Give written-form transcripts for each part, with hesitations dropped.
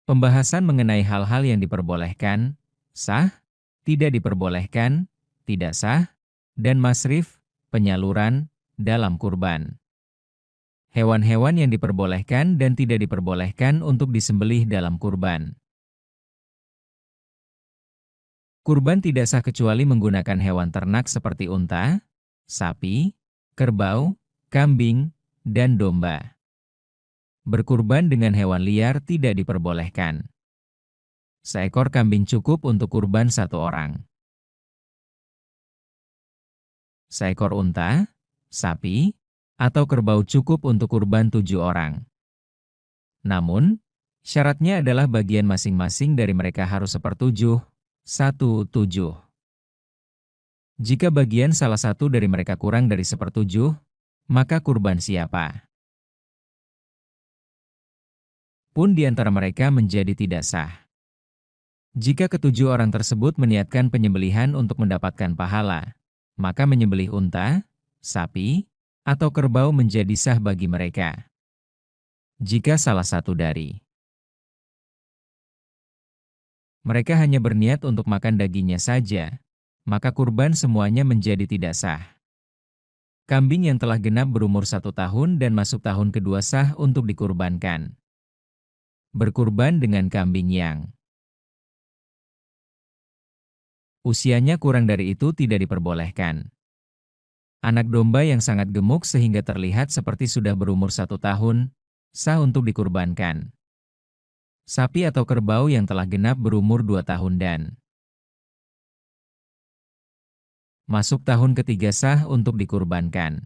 Pembahasan mengenai hal-hal yang diperbolehkan, sah, tidak diperbolehkan, tidak sah, dan masrif, penyaluran, dalam kurban. Hewan-hewan yang diperbolehkan dan tidak diperbolehkan untuk disembelih dalam kurban. Kurban tidak sah kecuali menggunakan hewan ternak seperti unta, sapi, kerbau, kambing, dan domba. Berkurban dengan hewan liar tidak diperbolehkan. Seekor kambing cukup untuk kurban satu orang. Seekor unta, sapi, atau kerbau cukup untuk kurban 7 orang. Namun, syaratnya adalah bagian masing-masing dari mereka harus sepertujuh, 1/7. Jika bagian salah satu dari mereka kurang dari sepertujuh, maka kurban siapa pun di antara mereka menjadi tidak sah. Jika ketujuh orang tersebut meniatkan penyembelihan untuk mendapatkan pahala, maka menyembelih unta, sapi, atau kerbau menjadi sah bagi mereka. Jika salah satu dari mereka hanya berniat untuk makan dagingnya saja, maka kurban semuanya menjadi tidak sah. Kambing yang telah genap berumur 1 tahun dan masuk tahun kedua sah untuk dikurbankan. Berkurban dengan kambing yang usianya kurang dari itu tidak diperbolehkan. Anak domba yang sangat gemuk sehingga terlihat seperti sudah berumur 1 tahun, sah untuk dikurbankan. Sapi atau kerbau yang telah genap berumur 2 tahun dan masuk tahun ketiga sah untuk dikurbankan.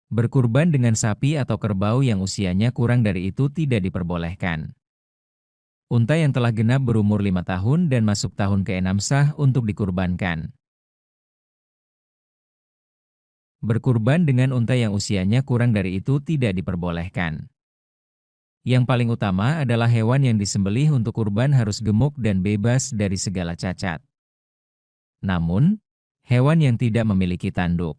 Berkurban dengan sapi atau kerbau yang usianya kurang dari itu tidak diperbolehkan. Unta yang telah genap berumur 5 tahun dan masuk tahun ke-6 sah untuk dikurbankan. Berkurban dengan unta yang usianya kurang dari itu tidak diperbolehkan. Yang paling utama adalah hewan yang disembelih untuk kurban harus gemuk dan bebas dari segala cacat. Namun, hewan yang tidak memiliki tanduk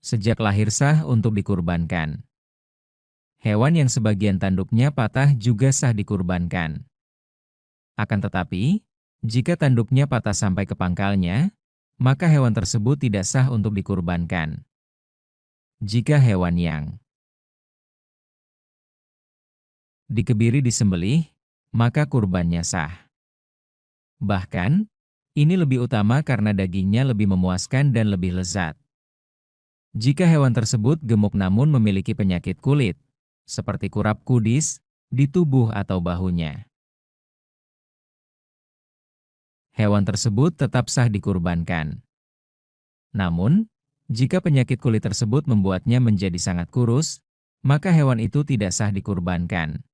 sejak lahir sah untuk dikurbankan. Hewan yang sebagian tanduknya patah juga sah dikurbankan. Akan tetapi, jika tanduknya patah sampai ke pangkalnya, maka hewan tersebut tidak sah untuk dikurbankan. Jika hewan yang dikebiri disembelih, maka kurbannya sah. Bahkan, ini lebih utama karena dagingnya lebih memuaskan dan lebih lezat. Jika hewan tersebut gemuk namun memiliki penyakit kulit, seperti kurap kudis, di tubuh atau bahunya, hewan tersebut tetap sah dikurbankan. Namun, jika penyakit kulit tersebut membuatnya menjadi sangat kurus, maka hewan itu tidak sah dikurbankan.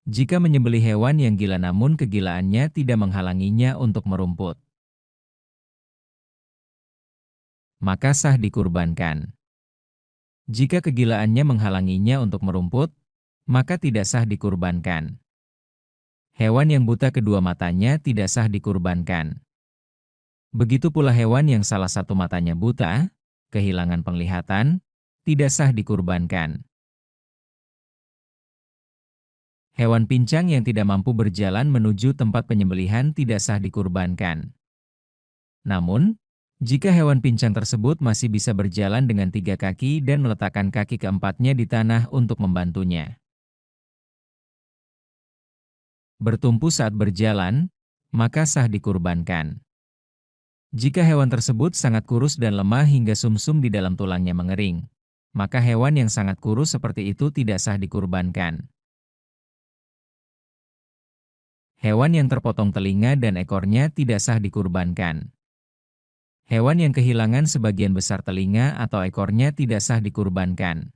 Jika menyembelih hewan yang gila namun kegilaannya tidak menghalanginya untuk merumput, maka sah dikurbankan. Jika kegilaannya menghalanginya untuk merumput, maka tidak sah dikurbankan. Hewan yang buta kedua matanya tidak sah dikurbankan. Begitu pula hewan yang salah satu matanya buta, kehilangan penglihatan, tidak sah dikurbankan. Hewan pincang yang tidak mampu berjalan menuju tempat penyembelihan tidak sah dikurbankan. Namun, jika hewan pincang tersebut masih bisa berjalan dengan 3 kaki dan meletakkan kaki keempatnya di tanah untuk membantunya bertumpu saat berjalan, maka sah dikurbankan. Jika hewan tersebut sangat kurus dan lemah hingga sumsum di dalam tulangnya mengering, maka hewan yang sangat kurus seperti itu tidak sah dikurbankan. Hewan yang terpotong telinga dan ekornya tidak sah dikurbankan. Hewan yang kehilangan sebagian besar telinga atau ekornya tidak sah dikurbankan.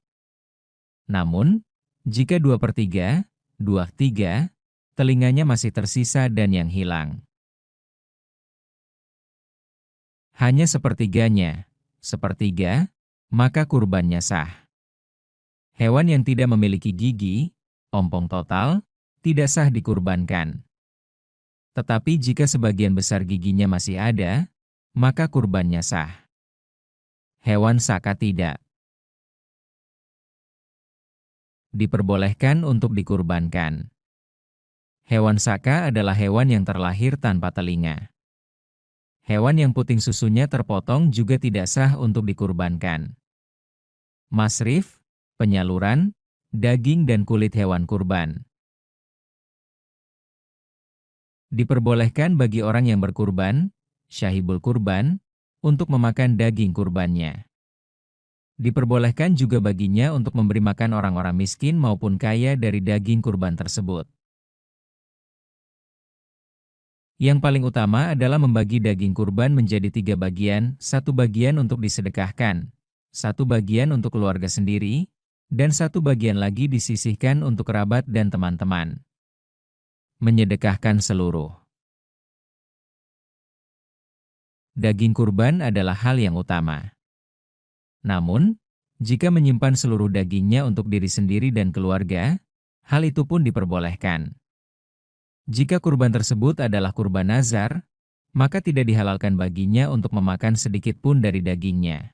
Namun, jika 2/3, 2/3, telinganya masih tersisa dan yang hilang hanya sepertiganya, sepertiga, maka kurbannya sah. Hewan yang tidak memiliki gigi, ompong total, tidak sah dikurbankan. Tetapi jika sebagian besar giginya masih ada, maka kurbannya sah. Hewan saka tidak Diperbolehkan untuk dikurbankan. Hewan saka adalah hewan yang terlahir tanpa telinga. Hewan yang puting susunya terpotong juga tidak sah untuk dikurbankan. Masrif, penyaluran, daging dan kulit hewan kurban. Diperbolehkan bagi orang yang berkurban, syahibul kurban, untuk memakan daging kurbannya. Diperbolehkan juga baginya untuk memberi makan orang-orang miskin maupun kaya dari daging kurban tersebut. Yang paling utama adalah membagi daging kurban menjadi 3 bagian, 1 bagian untuk disedekahkan, 1 bagian untuk keluarga sendiri, dan 1 bagian lagi disisihkan untuk kerabat dan teman-teman. Menyedekahkan seluruh. Daging kurban adalah hal yang utama. Namun, jika menyimpan seluruh dagingnya untuk diri sendiri dan keluarga, hal itu pun diperbolehkan. Jika kurban tersebut adalah kurban nazar, maka tidak dihalalkan baginya untuk memakan sedikit pun dari dagingnya.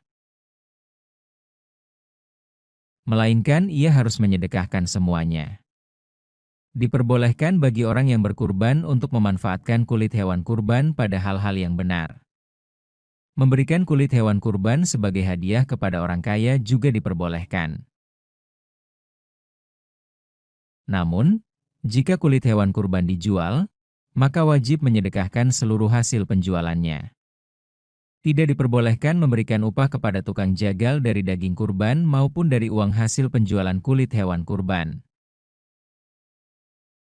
Melainkan ia harus menyedekahkan semuanya. Diperbolehkan bagi orang yang berkurban untuk memanfaatkan kulit hewan kurban pada hal-hal yang benar. Memberikan kulit hewan kurban sebagai hadiah kepada orang kaya juga diperbolehkan. Namun, jika kulit hewan kurban dijual, maka wajib menyedekahkan seluruh hasil penjualannya. Tidak diperbolehkan memberikan upah kepada tukang jagal dari daging kurban maupun dari uang hasil penjualan kulit hewan kurban.